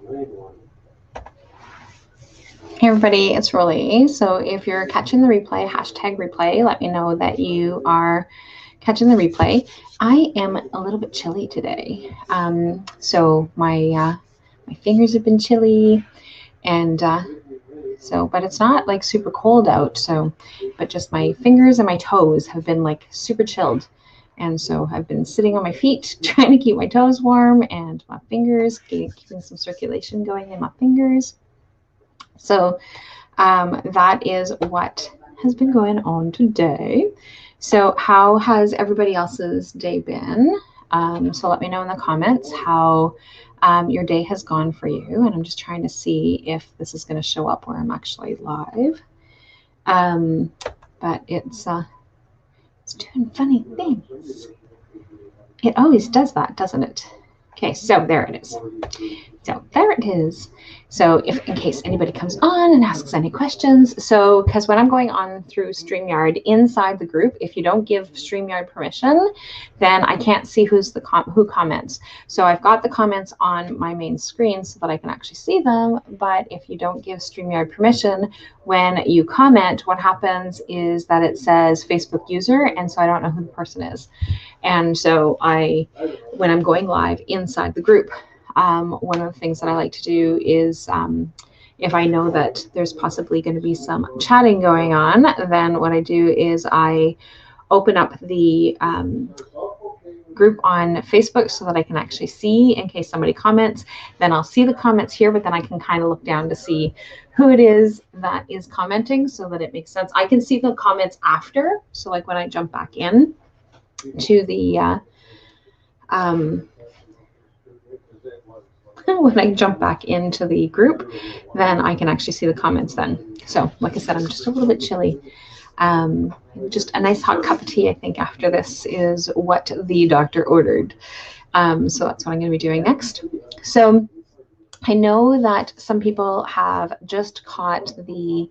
Hey everybody, it's Rolly. So if you're catching the replay, hashtag replay, let me know that you are catching the replay. I am a little bit chilly today. So my fingers have been chilly, and but it's not like super cold out. But just my fingers and my toes have been like super chilled. And so I've been sitting on my feet trying to keep my toes warm and my fingers, keeping some circulation going in my fingers. So that is what has been going on today. So how has everybody else's day been? So let me know in the comments how your day has gone for you. And I'm just trying to see if this is going to show up where I'm actually live. But it's doing funny things. It always does that, doesn't it? Okay, so there it is. So there it is. So if in case anybody comes on and asks any questions, because when I'm going on through StreamYard inside the group, if you don't give StreamYard permission, then I can't see who comments. So I've got the comments on my main screen so that I can actually see them. But if you don't give StreamYard permission, when you comment, what happens is that it says Facebook user, and so I don't know who the person is. And so when I'm going live inside the group, one of the things that I like to do is if I know that there's possibly going to be some chatting going on, then what I do is I open up the group on Facebook so that I can actually see in case somebody comments. Then I'll see the comments here, but then I can kind of look down to see who it is that is commenting so that it makes sense. I can see the comments after. So like when I jump back in to the when I jump back into the group, then I can actually see the comments then. So like I said, I'm just a little bit chilly. Just a nice hot cup of tea, I think, after this is what the doctor ordered. So that's what I'm going to be doing next. So I know that some people have just caught the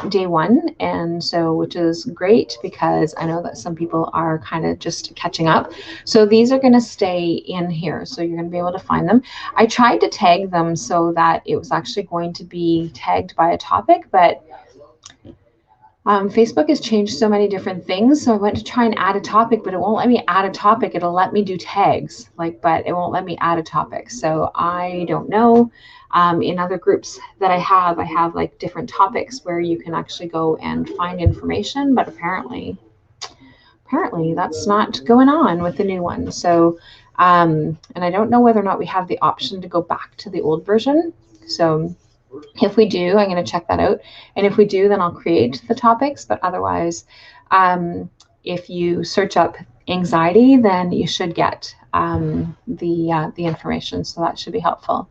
day one, and so which is great because I know that some people are kind of just catching up. So these are going to stay in here, so you're going to be able to find them. I tried to tag them so that it was actually going to be tagged by a topic, but Facebook has changed so many different things. So I went to try and add a topic, but it won't let me add a topic. It'll let me do tags, but it won't let me add a topic. So I don't know. In other groups that I have like different topics where you can actually go and find information, but apparently that's not going on with the new one. So, and I don't know whether or not we have the option to go back to the old version. So if we do, I'm going to check that out. And if we do, then I'll create the topics. But otherwise, if you search up anxiety, then you should get the information. So that should be helpful.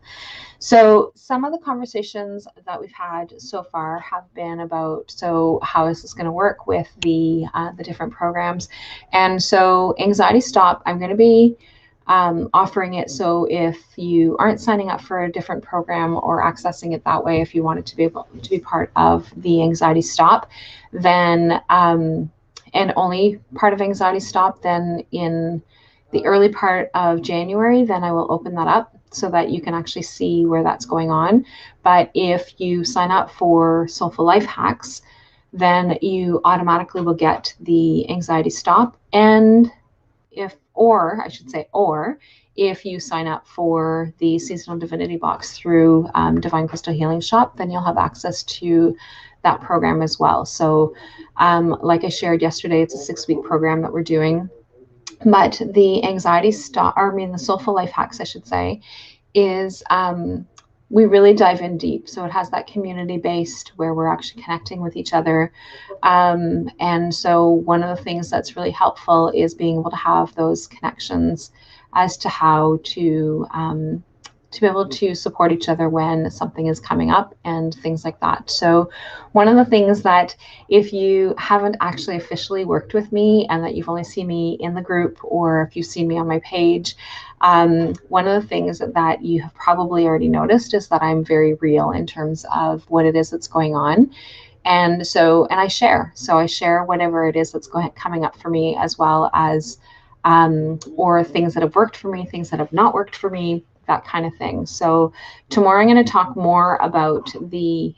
So some of the conversations that we've had so far have been about, so how is this going to work with the different programs? And so Anxiety Stop, I'm going to be offering it. So if you aren't signing up for a different program or accessing it that way, if you wanted to be able to be part of the Anxiety Stop, then and only part of Anxiety Stop, then in the early part of January, then I will open that up so that you can actually see where that's going on. But if you sign up for Soulful Life Hacks, then you automatically will get the Anxiety Stop. And or if you sign up for the Seasonal Divinity Box through Divine Crystal Healing Shop, then you'll have access to that program as well. So like I shared yesterday, it's a 6-week program that we're doing. But the the Soulful Life Hacks, I should say, is we really dive in deep. So it has that community-based where we're actually connecting with each other. And so one of the things that's really helpful is being able to have those connections as to how to be able to support each other when something is coming up and things like that. So one of the things that if you haven't actually officially worked with me and that you've only seen me in the group, or if you've seen me on my page, one of the things that you have probably already noticed is that I'm very real in terms of what it is that's going on. And I share. So I share whatever it is that's coming up for me, as well as or things that have worked for me, things that have not worked for me, that kind of thing. So tomorrow I'm going to talk more about the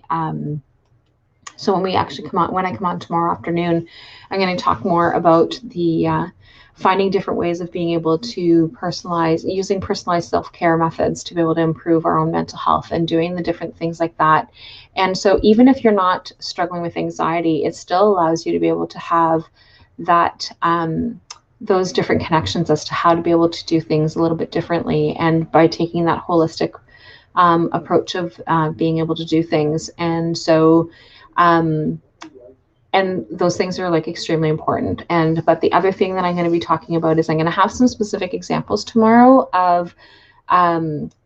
so when we actually come on, when I come on tomorrow afternoon, I'm going to talk more about the finding different ways of being able to personalize, using personalized self-care methods to be able to improve our own mental health and doing the different things like that. And so even if you're not struggling with anxiety, it still allows you to be able to have that those different connections as to how to be able to do things a little bit differently, and by taking that holistic approach of being able to do things. And so and those things are like extremely important. And but the other thing that I'm going to be talking about is I'm going to have some specific examples tomorrow of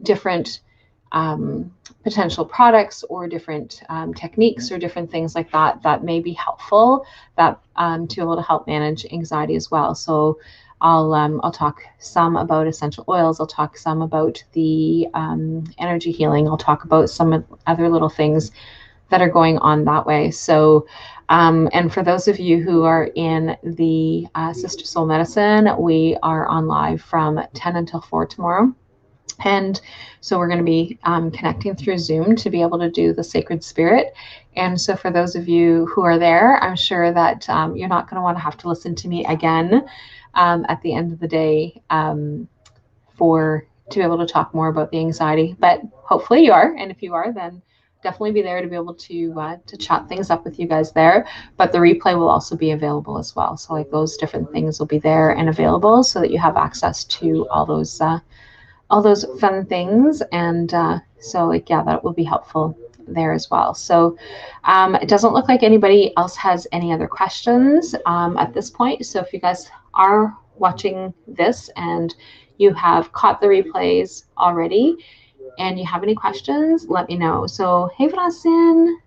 different potential products or different techniques or different things like that that may be helpful, that to be able to help manage anxiety as well. So I'll talk some about essential oils. I'll talk some about the energy healing. I'll talk about some other little things that are going on that way. So, and for those of you who are in the Sister Soul Medicine, we are on live from 10 until 4 tomorrow. And so we're going to be connecting through Zoom to be able to do the Sacred Spirit. And so for those of you who are there, I'm sure that you're not going to want to have to listen to me again at the end of the day to be able to talk more about the anxiety. But hopefully you are. And if you are, then definitely be there to be able to chat things up with you guys there. But the replay will also be available as well. So like those different things will be there and available so that you have access to all those fun things. And so like, yeah, that will be helpful there as well. So it doesn't look like anybody else has any other questions at this point. So if you guys are watching this and you have caught the replays already and you have any questions, let me know. So hey, Vrasin.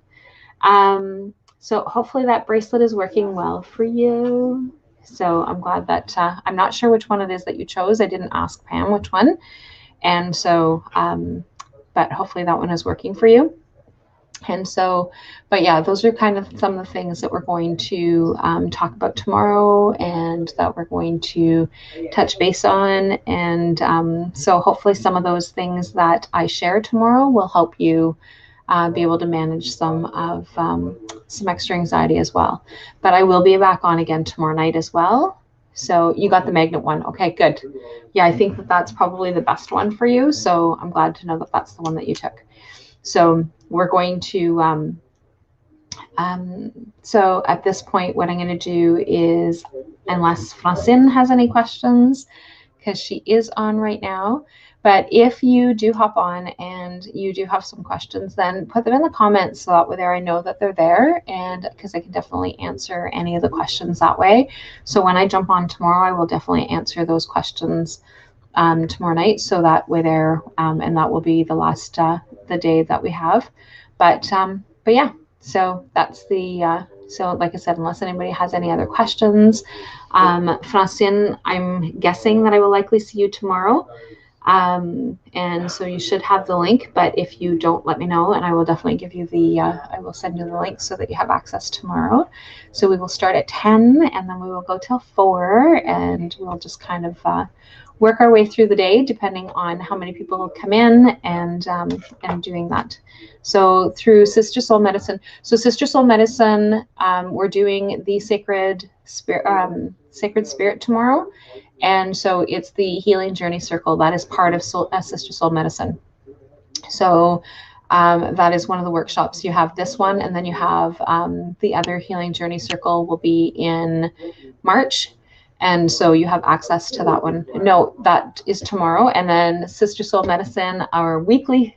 So hopefully that bracelet is working well for you. So I'm glad that I'm not sure which one it is that you chose. I didn't ask Pam which one. And so, but hopefully that one is working for you. And so, but yeah, those are kind of some of the things that we're going to talk about tomorrow and that we're going to touch base on. And so hopefully some of those things that I share tomorrow will help you be able to manage some of some extra anxiety as well. But I will be back on again tomorrow night as well. So you got the magnet one. Okay, good. Yeah, I think that that's probably the best one for you. So I'm glad to know that that's the one that you took. So we're going to, so at this point, what I'm going to do is, unless Francine has any questions, because she is on right now, but if you do hop on and you do have some questions, then put them in the comments so that way there I know that they're there, and because I can definitely answer any of the questions that way. So when I jump on tomorrow, I will definitely answer those questions tomorrow night, so that way there, and that will be the last the day that we have. But yeah, so that's the so like I said, unless anybody has any other questions, Francine, I'm guessing that I will likely see you tomorrow. And so you should have the link, but if you don't, let me know, and I will definitely give you the, I will send you the link so that you have access tomorrow. So we will start at 10 and then we will go till 4, and we'll just kind of work our way through the day depending on how many people will come in, and doing that. So through Sister Soul Medicine. So Sister Soul Medicine, we're doing the Sacred Spirit tomorrow. And so it's the Healing Journey Circle that is part of Sister Soul Medicine. So that is one of the workshops. You have this one, and then you have the other Healing Journey Circle will be in March. And so you have access to that one. No, that is tomorrow. And then Sister Soul Medicine, our bi-weekly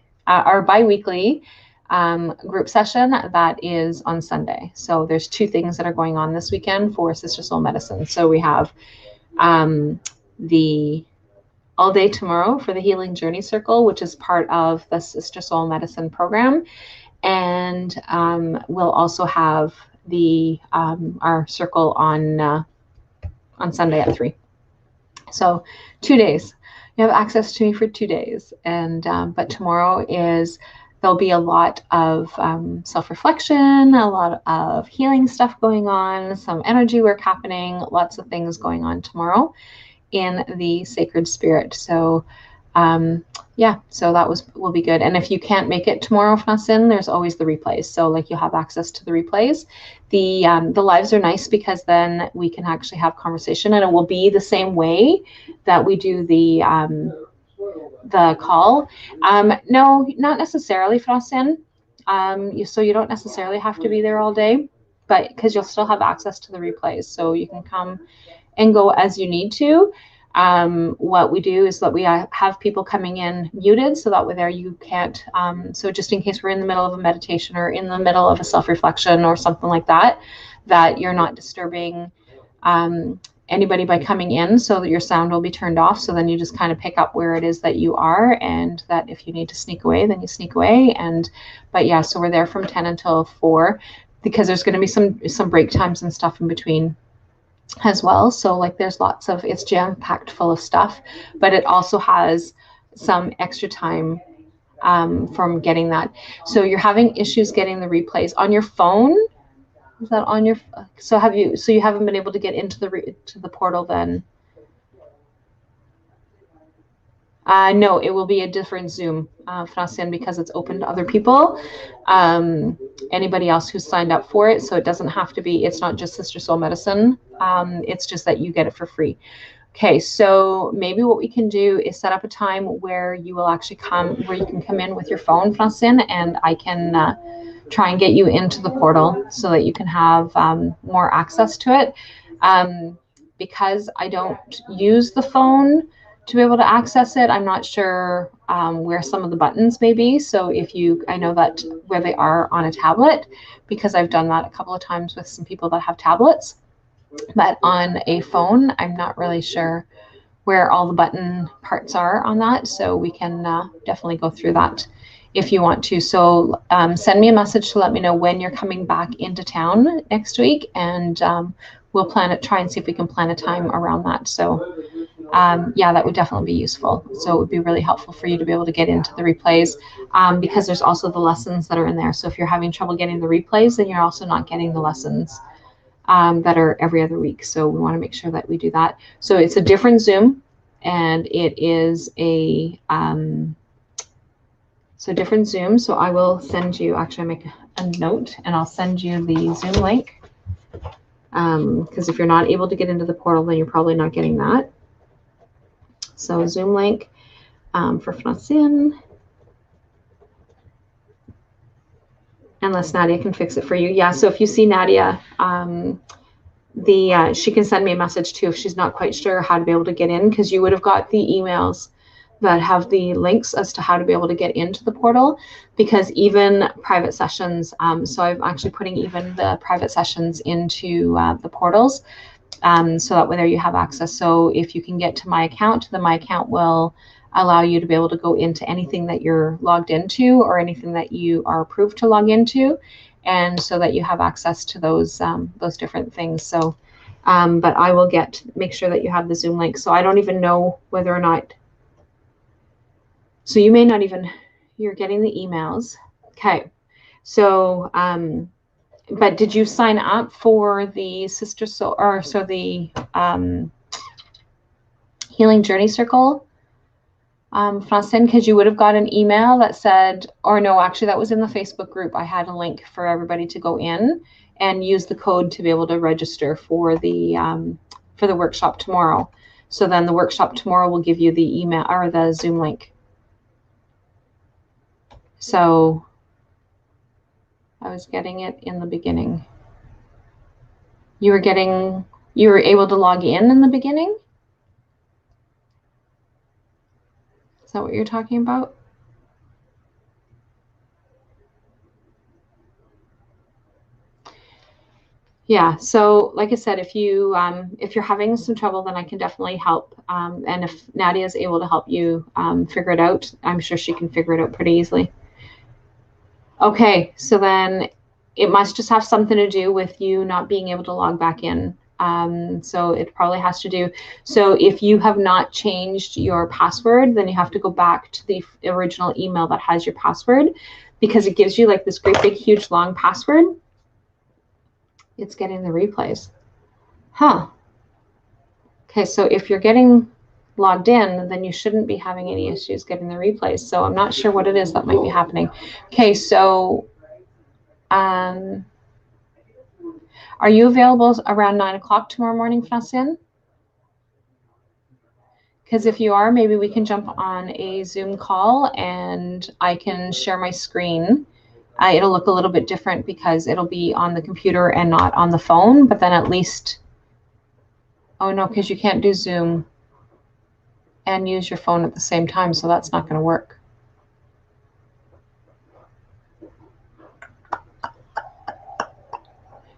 group session, that is on Sunday. So there's 2 things that are going on this weekend for Sister Soul Medicine. So we have the all day tomorrow for the Healing Journey Circle, which is part of the Sister Soul Medicine program. And we'll also have the our circle on Sunday at 3. So 2 days. You have access to me for 2 days. And but tomorrow there'll be a lot of self-reflection, a lot of healing stuff going on, some energy work happening, lots of things going on tomorrow in the Sacred Spirit. So Yeah, so that will be good. And if you can't make it tomorrow, Francine, there's always the replays. So like you'll have access to the replays. The lives are nice because then we can actually have conversation, and it will be the same way that we do the call. No, not necessarily, Francine. So you don't necessarily have to be there all day, but because you'll still have access to the replays, so you can come and go as you need to. What we do is that we have people coming in muted, so that way there you can't. So just in case we're in the middle of a meditation or in the middle of a self-reflection or something like that, that you're not disturbing anybody by coming in, so that your sound will be turned off. So then you just kind of pick up where it is that you are, and that if you need to sneak away, then you sneak away. But yeah, so we're there from 10 until 4, because there's going to be some break times and stuff in between as well. So like there's it's jam-packed full of stuff, but it also has some extra time from getting that. So you're having issues getting the replays on your phone. Is that on your? So you haven't been able to get into the portal then? No, it will be a different Zoom, Francine, because it's open to other people, anybody else who's signed up for it. So it doesn't have to be, it's not just Sister Soul Medicine. It's just that you get it for free. Okay, so maybe what we can do is set up a time where you will actually where you can come in with your phone, Francine, and I can try and get you into the portal so that you can have more access to it. Because I don't use the phone to be able to access it, I'm not sure where some of the buttons may be. So I know that where they are on a tablet, because I've done that a couple of times with some people that have tablets. But on a phone, I'm not really sure where all the button parts are on that. So we can definitely go through that if you want to. So send me a message to let me know when you're coming back into town next week, and we'll try and see if we can plan a time around that. So yeah, that would definitely be useful. So it would be really helpful for you to be able to get into the replays, because there's also the lessons that are in there. So if you're having trouble getting the replays, then you're also not getting the lessons that are every other week. So we want to make sure that we do that. So it's a different Zoom, and it is a different Zoom. So I will send you, actually make a note, and I'll send you the Zoom link, because if you're not able to get into the portal, then you're probably not getting that. So Zoom link for Francine. Unless Nadia can fix it for you. Yeah, so if you see Nadia, she can send me a message too if she's not quite sure how to be able to get in, because you would have got the emails that have the links as to how to be able to get into the portal, because even private sessions, so I'm actually putting even the private sessions into the portals, so that way there you have access. So if you can get to my account, then my account will allow you to be able to go into anything that you're logged into or anything that you are approved to log into, and so that you have access to those different things. So but I will make sure that you have the Zoom link. So I don't even know whether or not, so you may not even, you're getting the emails. Okay, so but did you sign up for the Sister Soul, or so the Healing Journey Circle, Francine? Because you would have got an email that said, or no, actually that was in the Facebook group. I had a link for everybody to go in and use the code to be able to register for the workshop tomorrow. So then the workshop tomorrow will give you the email or the Zoom link. So I was getting it in the beginning. You were able to log in the beginning? Is that what you're talking about? Yeah, so like I said, if you're having some trouble, then I can definitely help. And if Nadia is able to help you figure it out, I'm sure she can figure it out pretty easily. Okay, so then it must just have something to do with you not being able to log back in. So it probably has to do. So if you have not changed your password, then you have to go back to the original email that has your password, because it gives you like this great big huge long password. It's getting the replays. Huh. Okay, so if you're getting logged in, then you shouldn't be having any issues getting the replays. So I'm not sure what it is that might be happening. Okay, so are you available around 9 o'clock tomorrow morning, Francine? Because if you are, maybe we can jump on a Zoom call and I can share my screen. It'll look a little bit different because it'll be on the computer and not on the phone, but then at least, oh no, because you can't do Zoom and use your phone at the same time, so that's not going to work.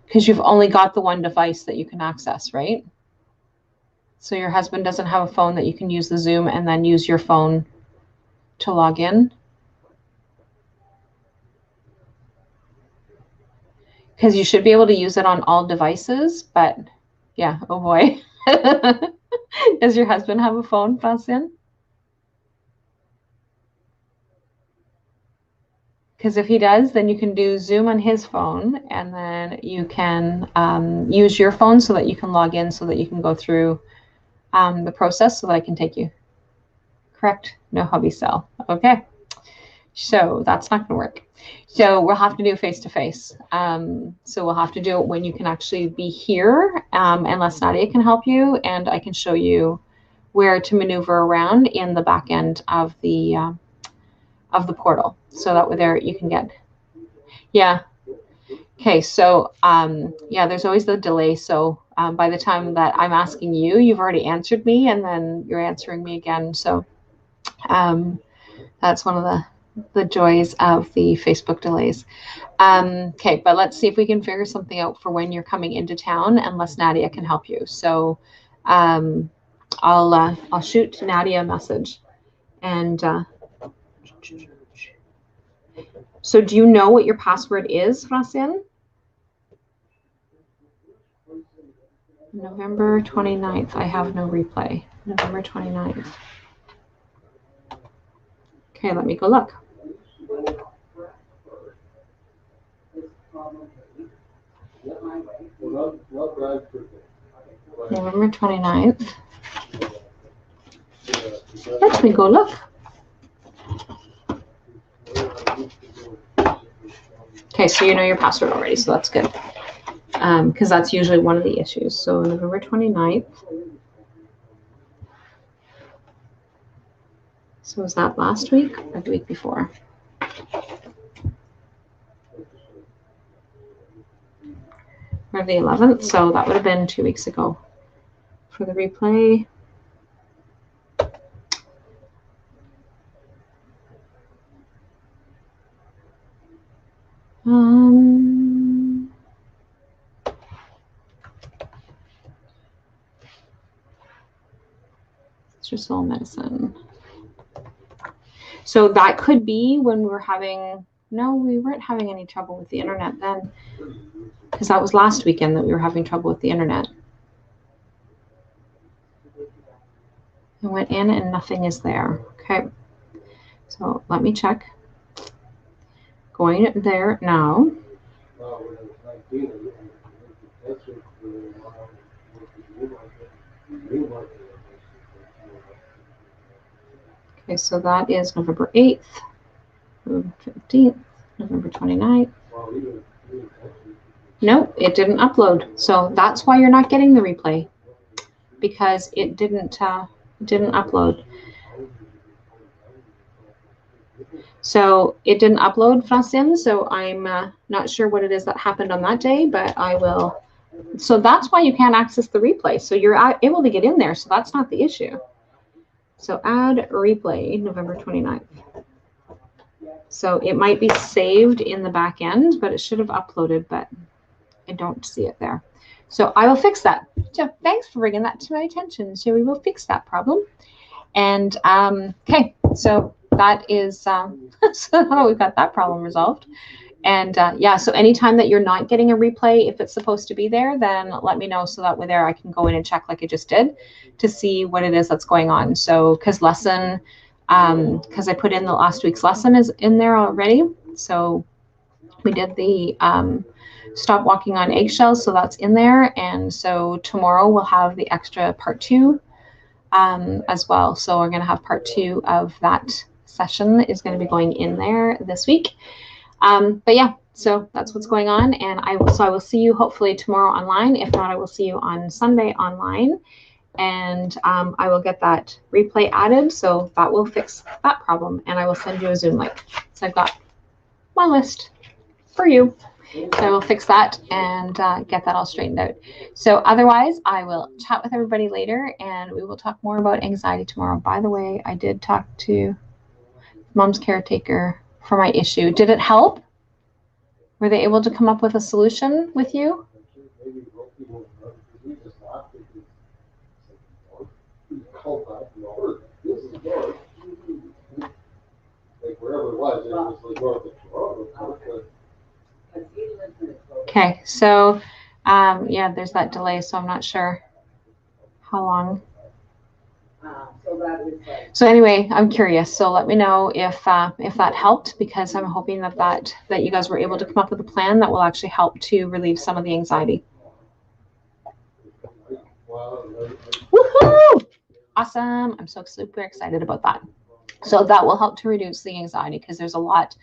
Because you've only got the one device that you can access, right? So your husband doesn't have a phone that you can use the Zoom and then use your phone to log in? Because you should be able to use it on all devices, but yeah, oh boy. Does your husband have a phone, Francine? Because if he does, then you can do Zoom on his phone, and then you can use your phone so that you can log in, so that you can go through the process, so that I can take you. Correct? No hubby cell. Okay. So that's not going to work. So we'll have to do face-to-face. So we'll have to do it when you can actually be here, unless Nadia can help you, and I can show you where to maneuver around in the back end of the portal. So that way there you can get, yeah. Okay, so yeah, there's always the delay. So by the time that I'm asking you, you've already answered me, and then you're answering me again. So that's one of the joys of the Facebook delays. Okay, but let's see if we can figure something out for when you're coming into town, unless Nadia can help you. So I'll shoot Nadia a message. And so do you know what your password is, Francine? November 29th. I have no replay. November 29th. Okay, let me go look. November 29th. Let me go look. Okay, so you know your password already, so that's good. Because that's usually one of the issues. So November 29th. So was that last week or the week before? Or the 11th, so that would have been 2 weeks ago for the replay. It's just all medicine. So that could be when we were having, no, we weren't having any trouble with the internet then, because that was last weekend that we were having trouble with the internet. I went in and nothing is there. Okay, so let me check. Going there now. Okay, so that is November 8th, November 15th, November 29th. No, it didn't upload. So that's why you're not getting the replay, because it didn't upload. So it didn't upload, Francine. So I'm not sure what it is that happened on that day, but I will. So that's why you can't access the replay. So you're able to get in there. So that's not the issue. So add replay November 29th. So it might be saved in the back end, but it should have uploaded, but I don't see it there. So I will fix that. So thanks for bringing that to my attention. So we will fix that problem. And okay, so that is, so we've got that problem resolved. And yeah, so anytime that you're not getting a replay, if it's supposed to be there, then let me know so that way there I can go in and check like I just did to see what it is that's going on. So because lesson, because I put in the last week's lesson is in there already. So we did the stop walking on eggshells, so that's in there. And so tomorrow we'll have the extra part 2 as well. So we're going to have part 2 of that session is going to be going in there this week. But yeah, so that's what's going on. And I will see you hopefully tomorrow online. If not, I will see you on Sunday online. And I will get that replay added. So that will fix that problem. And I will send you a Zoom link. So I've got my list for you. So I will fix that and get that all straightened out. So otherwise, I will chat with everybody later and we will talk more about anxiety tomorrow. By the way, I did talk to mom's caretaker for my issue. Did it help? Were they able to come up with a solution with you? Okay, so yeah, there's that delay, so I'm not sure how long. So anyway, I'm curious. So let me know if that helped, because I'm hoping that you guys were able to come up with a plan that will actually help to relieve some of the anxiety. Woohoo! Awesome. I'm so super excited about that. So that will help to reduce the anxiety, because there's a lot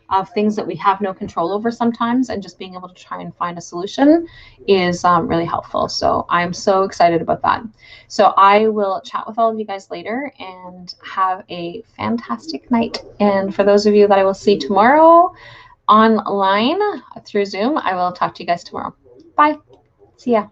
of things that we have no control over sometimes, and just being able to try and find a solution is really helpful. So I'm so excited about that. So I will chat with all of you guys later, and have a fantastic night. And for those of you that I will see tomorrow online through Zoom, I will talk to you guys tomorrow. Bye. See ya.